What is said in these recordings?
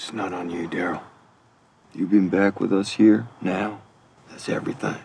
It's not on you, Daryl. You've been back with us here now. That's everything.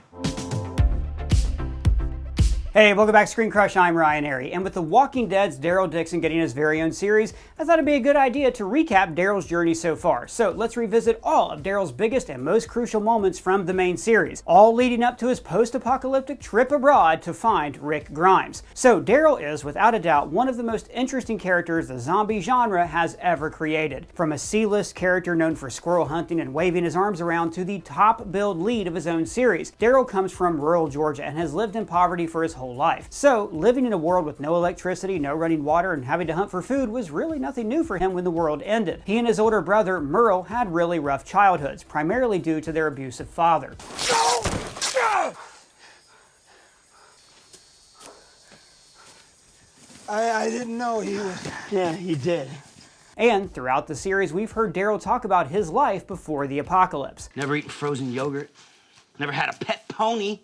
Hey, welcome back to Screen Crush. I'm Ryan Airy, and with The Walking Dead's Daryl Dixon getting his very own series, I thought it'd be a good idea to recap Daryl's journey so far. So let's revisit all of Daryl's biggest and most crucial moments from the main series, all leading up to his post-apocalyptic trip abroad to find Rick Grimes. So Daryl is, without a doubt, one of the most interesting characters the zombie genre has ever created. From a C-list character known for squirrel hunting and waving his arms around to the top-billed lead of his own series, Daryl comes from rural Georgia and has lived in poverty for his whole life. So, living in a world with no electricity, no running water, and having to hunt for food was really nothing new for him when the world ended. He and his older brother, Merle, had really rough childhoods, primarily due to their abusive father. I didn't know he was... Yeah, he did. And throughout the series, we've heard Daryl talk about his life before the apocalypse. Never eaten frozen yogurt. Never had a pet pony.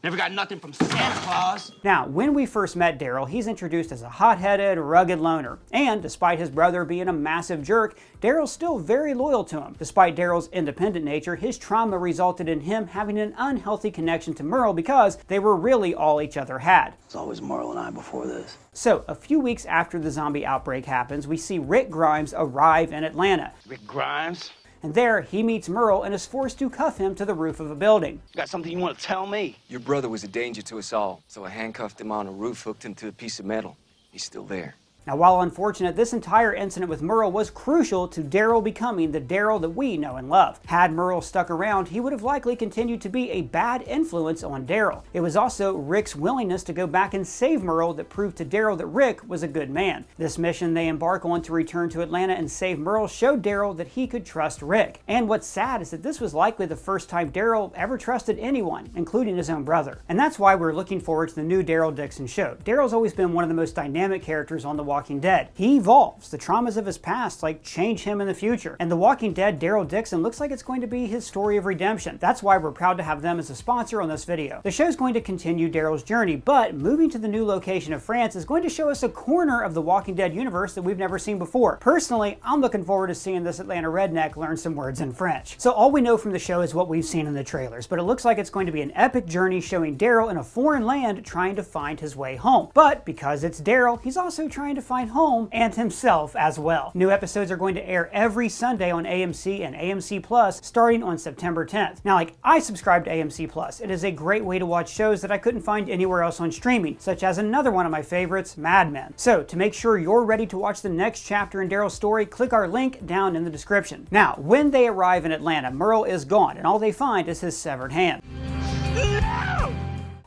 Never got nothing from Santa Claus. Now, when we first met Daryl, he's introduced as a hot-headed, rugged loner. And despite his brother being a massive jerk, Daryl's still very loyal to him. Despite Daryl's independent nature, his trauma resulted in him having an unhealthy connection to Merle because they were really all each other had. It's always Merle and I before this. So, a few weeks after the zombie outbreak happens, we see Rick Grimes arrive in Atlanta. Rick Grimes? And there, he meets Merle and is forced to cuff him to the roof of a building. You got something you want to tell me? Your brother was a danger to us all, so I handcuffed him on a roof, hooked him to a piece of metal. He's still there. Now, while unfortunate, this entire incident with Merle was crucial to Daryl becoming the Daryl that we know and love. Had Merle stuck around, he would have likely continued to be a bad influence on Daryl. It was also Rick's willingness to go back and save Merle that proved to Daryl that Rick was a good man. This mission they embark on to return to Atlanta and save Merle showed Daryl that he could trust Rick. And what's sad is that this was likely the first time Daryl ever trusted anyone, including his own brother. And that's why we're looking forward to the new Daryl Dixon show. Daryl's always been one of the most dynamic characters on The Walking Dead. He evolves. The traumas of his past change him in the future. And The Walking Dead Daryl Dixon looks like it's going to be his story of redemption. That's why we're proud to have them as a sponsor on this video. The show's going to continue Daryl's journey, but moving to the new location of France is going to show us a corner of the Walking Dead universe that we've never seen before. Personally, I'm looking forward to seeing this Atlanta redneck learn some words in French. So all we know from the show is what we've seen in the trailers, but it looks like it's going to be an epic journey showing Daryl in a foreign land trying to find his way home. But because it's Daryl, he's also trying to find home and himself as well. New episodes are going to air every Sunday on AMC and AMC Plus starting on September 10th. Now, I subscribe to AMC Plus. It is a great way to watch shows that I couldn't find anywhere else on streaming, such as another one of my favorites, Mad Men. So, to make sure you're ready to watch the next chapter in Daryl's story, click our link down in the description. Now, when they arrive in Atlanta, Merle is gone, and all they find is his severed hand.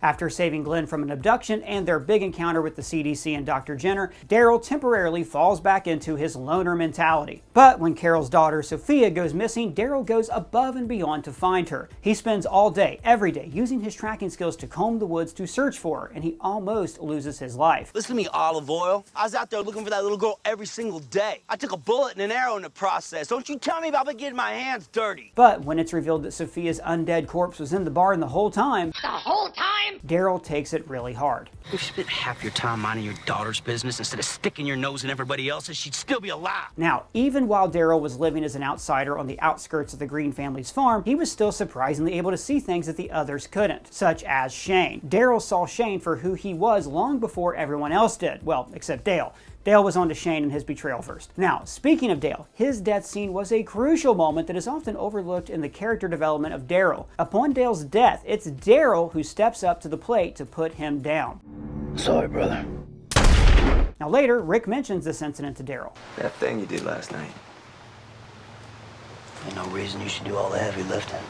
After saving Glenn from an abduction and their big encounter with the CDC and Dr. Jenner, Daryl temporarily falls back into his loner mentality. But when Carol's daughter, Sophia, goes missing, Daryl goes above and beyond to find her. He spends all day, every day, using his tracking skills to comb the woods to search for her, and he almost loses his life. Listen to me, Olive Oil. I was out there looking for that little girl every single day. I took a bullet and an arrow in the process. Don't you tell me about getting my hands dirty. But when it's revealed that Sophia's undead corpse was in the barn the whole time, Daryl takes it really hard. If you spent half your time minding your daughter's business instead of sticking your nose in everybody else's, she'd still be alive. Now, even while Daryl was living as an outsider on the outskirts of the Green family's farm, he was still surprisingly able to see things that the others couldn't, such as Shane. Daryl saw Shane for who he was long before everyone else did. Well, except Dale. Dale was on to Shane and his betrayal first. Now, speaking of Dale, his death scene was a crucial moment that is often overlooked in the character development of Daryl. Upon Dale's death, it's Daryl who steps up to the plate to put him down. Sorry, brother. Now later, Rick mentions this incident to Daryl. That thing you did last night. Ain't no reason you should do all the heavy lifting.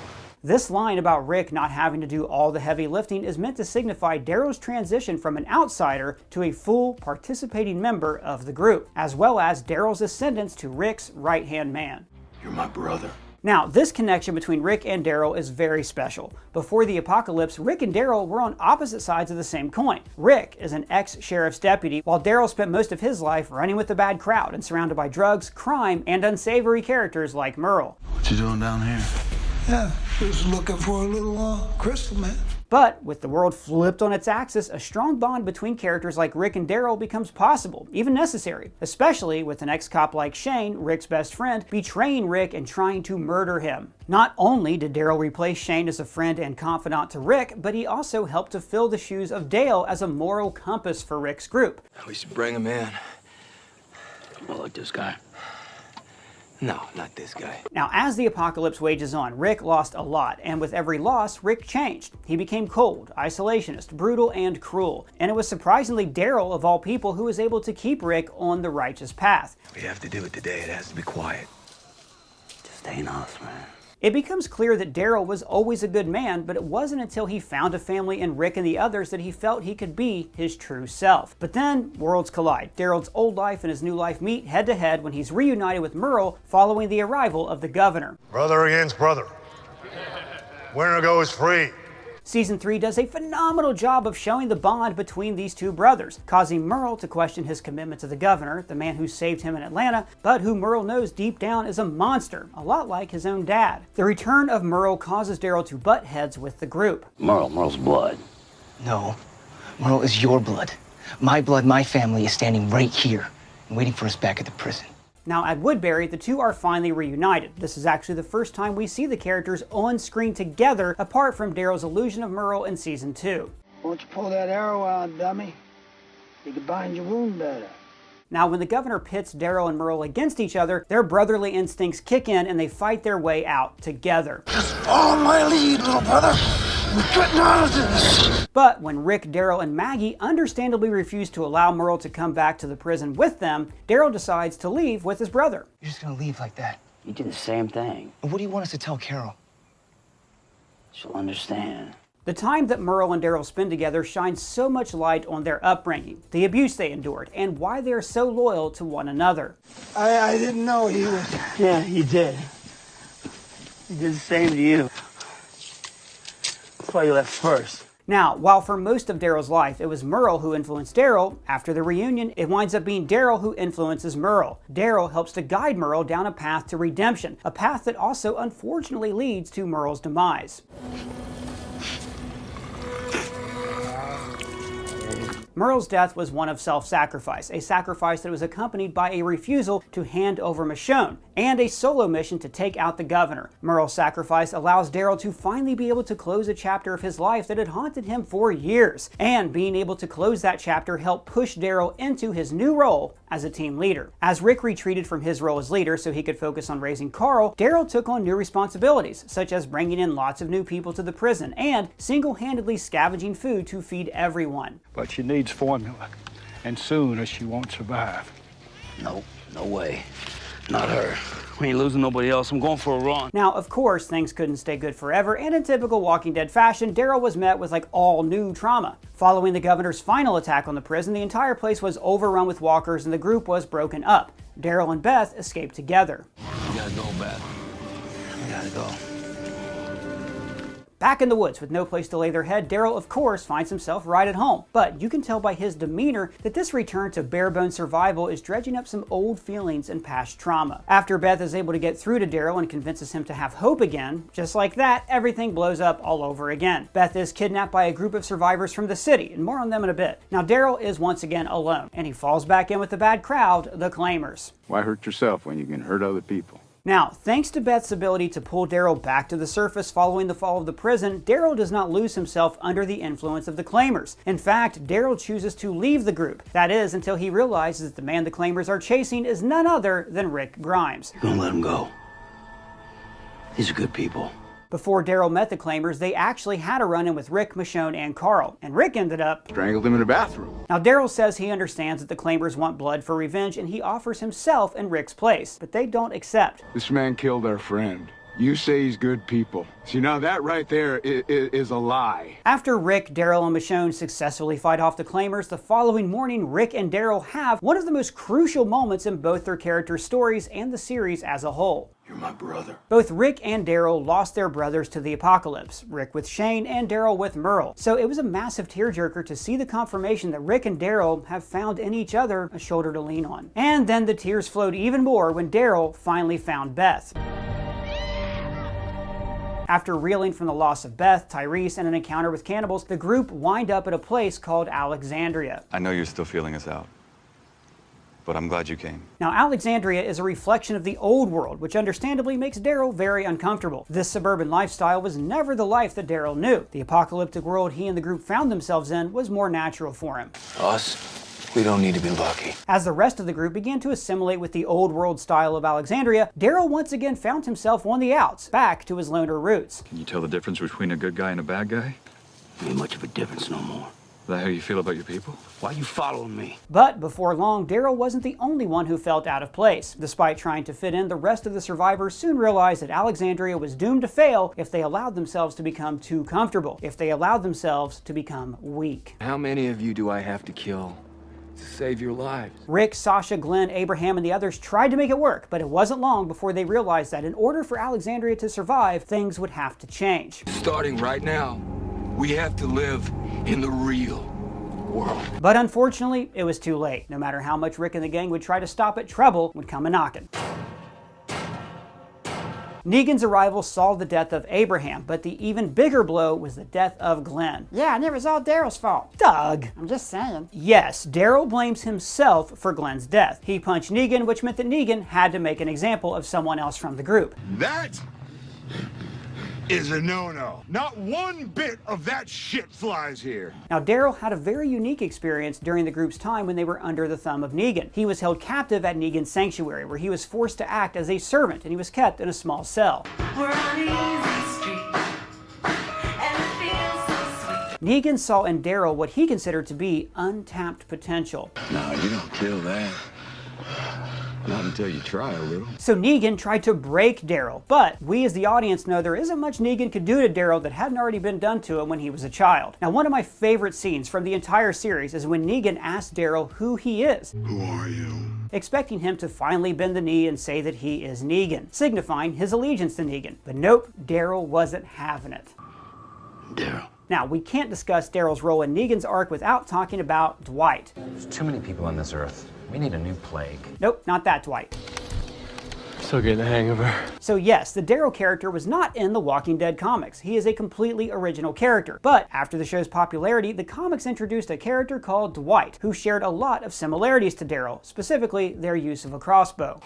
This line about Rick not having to do all the heavy lifting is meant to signify Daryl's transition from an outsider to a full participating member of the group, as well as Daryl's ascendance to Rick's right-hand man. You're my brother. Now, this connection between Rick and Daryl is very special. Before the apocalypse, Rick and Daryl were on opposite sides of the same coin. Rick is an ex-sheriff's deputy, while Daryl spent most of his life running with the bad crowd and surrounded by drugs, crime, and unsavory characters like Merle. What you doing down here? Yeah, just looking for a little crystal, man. But with the world flipped on its axis, a strong bond between characters like Rick and Daryl becomes possible, even necessary, especially with an ex-cop like Shane, Rick's best friend, betraying Rick and trying to murder him. Not only did Daryl replace Shane as a friend and confidant to Rick, but he also helped to fill the shoes of Dale as a moral compass for Rick's group. We should bring him in. Well, like this guy. No, not this guy. Now, as the apocalypse wages on, Rick lost a lot, and with every loss, Rick changed. He became cold, isolationist, brutal, and cruel. And it was surprisingly Daryl, of all people, who was able to keep Rick on the righteous path. We have to do it today. It has to be quiet. Just ain't us, man. It becomes clear that Daryl was always a good man, but it wasn't until he found a family in Rick and the others that he felt he could be his true self. But then, worlds collide. Daryl's old life and his new life meet head to head when he's reunited with Merle following the arrival of the governor. Brother against brother. Winner goes free. Season 3 does a phenomenal job of showing the bond between these two brothers, causing Merle to question his commitment to the governor, the man who saved him in Atlanta, but who Merle knows deep down is a monster, a lot like his own dad. The return of Merle causes Daryl to butt heads with the group. Merle's blood. No, Merle is your blood. My blood, my family is standing right here and waiting for us back at the prison. Now at Woodbury, the two are finally reunited. This is actually the first time we see the characters on screen together, apart from Daryl's illusion of Merle in Season 2. Won't you pull that arrow out, dummy? You can bind your wound better. Now when the governor pits Daryl and Merle against each other, their brotherly instincts kick in and they fight their way out together. Just follow my lead, little brother. We're getting out of this. But when Rick, Daryl, and Maggie understandably refuse to allow Merle to come back to the prison with them, Daryl decides to leave with his brother. You're just gonna leave like that? You did the same thing. And what do you want us to tell Carol? She'll understand. The time that Merle and Daryl spend together shines so much light on their upbringing, the abuse they endured, and why they are so loyal to one another. I didn't know he was... Yeah, he did. He did the same to you. That's why you left first. Now, while for most of Daryl's life it was Merle who influenced Daryl, after the reunion it winds up being Daryl who influences Merle. Daryl helps to guide Merle down a path to redemption, a path that also unfortunately leads to Merle's demise. Merle's death was one of self-sacrifice, a sacrifice that was accompanied by a refusal to hand over Michonne, and a solo mission to take out the governor. Merle's sacrifice allows Daryl to finally be able to close a chapter of his life that had haunted him for years, and being able to close that chapter helped push Daryl into his new role as a team leader. As Rick retreated from his role as leader so he could focus on raising Carl, Daryl took on new responsibilities, such as bringing in lots of new people to the prison and single-handedly scavenging food to feed everyone. But she needs formula, and soon or she won't survive. Nope, no way. Not her. We ain't losing nobody else. I'm going for a run. Now, of course, things couldn't stay good forever, and in typical Walking Dead fashion, Daryl was met with like all new trauma. Following the governor's final attack on the prison, the entire place was overrun with walkers and the group was broken up. Daryl and Beth escaped together. We gotta go, Beth. We gotta go. Back in the woods with no place to lay their head, Daryl of course finds himself right at home. But you can tell by his demeanor that this return to bare-bones survival is dredging up some old feelings and past trauma. After Beth is able to get through to Daryl and convinces him to have hope again, just like that, everything blows up all over again. Beth is kidnapped by a group of survivors from the city, and more on them in a bit. Now Daryl is once again alone, and he falls back in with the bad crowd, the Claimers. Why hurt yourself when you can hurt other people? Now, thanks to Beth's ability to pull Daryl back to the surface following the fall of the prison, Daryl does not lose himself under the influence of the Claimers. In fact, Daryl chooses to leave the group. That is, until he realizes that the man the Claimers are chasing is none other than Rick Grimes. You're gonna let him go. These are good people. Before Daryl met the Claimers, they actually had a run-in with Rick, Michonne, and Carl, and Rick ended up Strangled him in a bathroom. Now Daryl says he understands that the Claimers want blood for revenge and he offers himself in Rick's place, but they don't accept. This man killed our friend. You say he's good people. See, now that right there is a lie. After Rick, Daryl, and Michonne successfully fight off the Claimers, the following morning Rick and Daryl have one of the most crucial moments in both their characters' stories and the series as a whole. You're my brother. Both Rick and Daryl lost their brothers to the apocalypse, Rick with Shane and Daryl with Merle. So it was a massive tearjerker to see the confirmation that Rick and Daryl have found in each other a shoulder to lean on. And then the tears flowed even more when Daryl finally found Beth. After reeling from the loss of Beth, Tyrese, and an encounter with cannibals, the group wind up at a place called Alexandria. I know you're still feeling us out, but I'm glad you came. Now, Alexandria is a reflection of the old world, which understandably makes Daryl very uncomfortable. This suburban lifestyle was never the life that Daryl knew. The apocalyptic world he and the group found themselves in was more natural for him. Us? We don't need to be lucky. As the rest of the group began to assimilate with the old world style of Alexandria, Daryl once again found himself on the outs, back to his loner roots. Can you tell the difference between a good guy and a bad guy? Ain't much of a difference no more. Is that how you feel about your people? Why you following me? But before long, Daryl wasn't the only one who felt out of place. Despite trying to fit in, the rest of the survivors soon realized that Alexandria was doomed to fail if they allowed themselves to become too comfortable, if they allowed themselves to become weak. How many of you do I have to kill to save your lives? Rick, Sasha, Glenn, Abraham, and the others tried to make it work, but it wasn't long before they realized that in order for Alexandria to survive, things would have to change. Starting right now, we have to live in the real world. But unfortunately, it was too late. No matter how much Rick and the gang would try to stop it, trouble would come a-knocking. Negan's arrival saw the death of Abraham, but the even bigger blow was the death of Glenn. Yeah, and it was all Daryl's fault. Doug! I'm just saying. Yes, Daryl blames himself for Glenn's death. He punched Negan, which meant that Negan had to make an example of someone else from the group. That is a no-no. Not one bit of that shit flies here. Now, Daryl had a very unique experience during the group's time when they were under the thumb of Negan. He was held captive at Negan's sanctuary, where he was forced to act as a servant, and he was kept in a small cell. We're on easy street, and it feels so sweet. Negan saw in Daryl what he considered to be untapped potential. No, you don't kill that. Not until you try a little. So Negan tried to break Daryl, but we as the audience know there isn't much Negan could do to Daryl that hadn't already been done to him when he was a child. Now, one of my favorite scenes from the entire series is when Negan asked Daryl who he is. Who are you? Expecting him to finally bend the knee and say that he is Negan, signifying his allegiance to Negan. But nope, Daryl wasn't having it. Daryl. Now, we can't discuss Daryl's role in Negan's arc without talking about Dwight. There's too many people on this earth. We need a new plague. Nope, not that Dwight. Still getting the hang of her. So yes, the Daryl character was not in the Walking Dead comics. He is a completely original character. But after the show's popularity, the comics introduced a character called Dwight, who shared a lot of similarities to Daryl, specifically their use of a crossbow.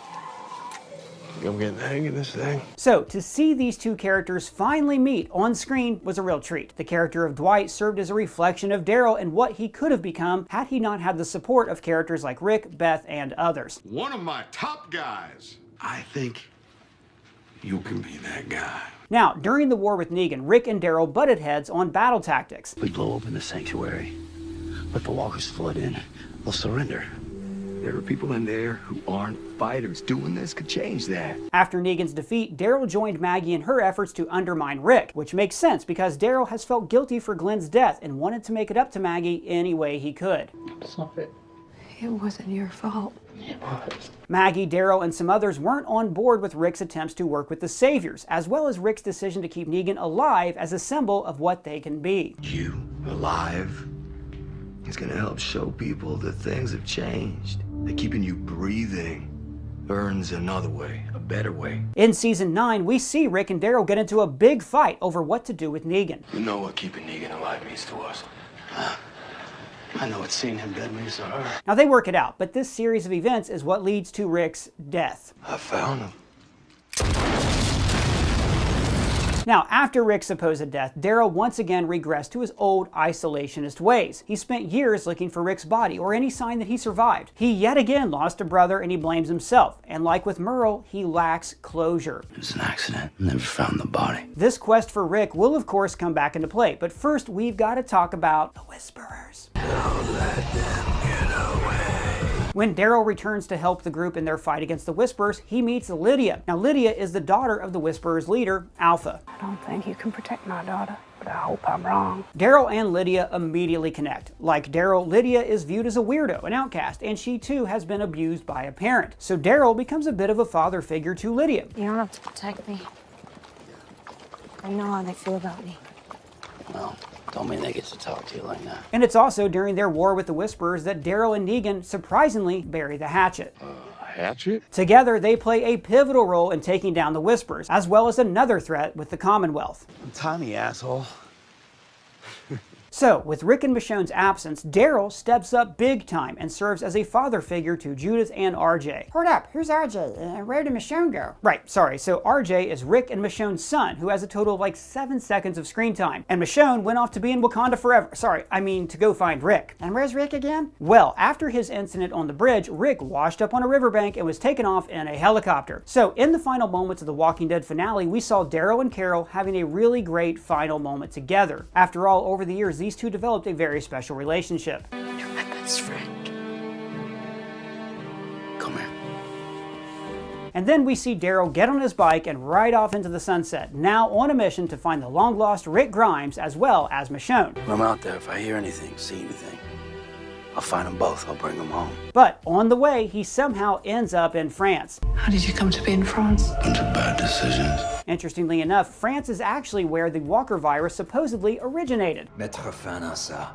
I'm getting the hang of this thing. So, to see these two characters finally meet on screen was a real treat. The character of Dwight served as a reflection of Daryl and what he could have become had he not had the support of characters like Rick, Beth, and others. One of my top guys. I think you can be that guy. Now, during the war with Negan, Rick and Daryl butted heads on battle tactics. We blow open the sanctuary. Let the walkers flood in. They'll surrender. There are people in there who aren't fighters. Doing this could change that. After Negan's defeat, Daryl joined Maggie in her efforts to undermine Rick, which makes sense because Daryl has felt guilty for Glenn's death and wanted to make it up to Maggie any way he could. Stop it. It wasn't your fault. It was. Maggie, Daryl, and some others weren't on board with Rick's attempts to work with the Saviors, as well as Rick's decision to keep Negan alive as a symbol of what they can be. You alive is gonna help show people that things have changed. That keeping you breathing earns another way, a better way. In Season 9, we see Rick and Daryl get into a big fight over what to do with Negan. You know what keeping Negan alive means to us. I know what seeing him dead means to her. Now, they work it out, but this series of events is what leads to Rick's death. I found him. Now, after Rick's supposed death, Daryl once again regressed to his old isolationist ways. He spent years looking for Rick's body or any sign that he survived. He yet again lost a brother and he blames himself. And like with Merle, he lacks closure. It was an accident. Never found the body. This quest for Rick will of course come back into play, but first we've got to talk about the Whisperers. Don't let them get away. When Daryl returns to help the group in their fight against the Whisperers, he meets Lydia. Now, Lydia is the daughter of the Whisperers' leader, Alpha. I don't think you can protect my daughter, but I hope I'm wrong. Daryl and Lydia immediately connect. Like Daryl, Lydia is viewed as a weirdo, an outcast, and she too has been abused by a parent. So Daryl becomes a bit of a father figure to Lydia. You don't have to protect me. I know how they feel about me. Well, don't mean they get to talk to you like that. And it's also during their war with the Whisperers that Daryl and Negan surprisingly bury the hatchet. I hatchet? Together, they play a pivotal role in taking down the Whispers, as well as another threat with the Commonwealth. I'm Tommy, asshole. So, with Rick and Michonne's absence, Daryl steps up big time and serves as a father figure to Judith and RJ. Hold up, who's RJ? And where did Michonne go? Right, sorry, so RJ is Rick and Michonne's son, who has a total of like 7 seconds of screen time. And Michonne went off to be in Wakanda forever. Sorry, I mean to go find Rick. And where's Rick again? Well, after his incident on the bridge, Rick washed up on a riverbank and was taken off in a helicopter. So, in the final moments of the Walking Dead finale, we saw Daryl and Carol having a really great final moment together. After all, over the years, these two developed a very special relationship. You're my best friend. Come here. And then we see Daryl get on his bike and ride off into the sunset, now on a mission to find the long-lost Rick Grimes as well as Michonne. When I'm out there, if I hear anything, see anything, I'll find them both. I'll bring them home. But on the way, he somehow ends up in France. How did you come to be in France? Bunch of bad decisions. Interestingly enough, France is actually where the Walker virus supposedly originated. Mettre fin à ça.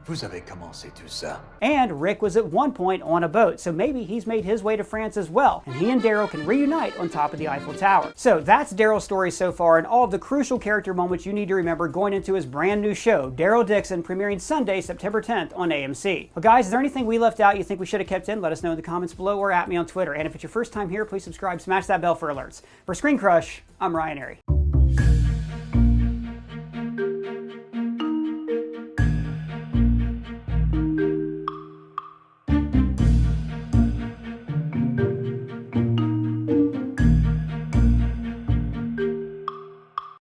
Vous avez commencé tout ça. And Rick was at one point on a boat, so maybe he's made his way to France as well, and he and Daryl can reunite on top of the Eiffel Tower. So that's Daryl's story so far, and all of the crucial character moments you need to remember going into his brand new show, Daryl Dixon, premiering Sunday, September 10th on AMC. Well guys, is there anything we left out you think we should have kept in? Let us know in the comments below or at me on Twitter. And if it's your first time here, please subscribe, smash that bell for alerts. For Screen Crush, I'm Ryan Airy.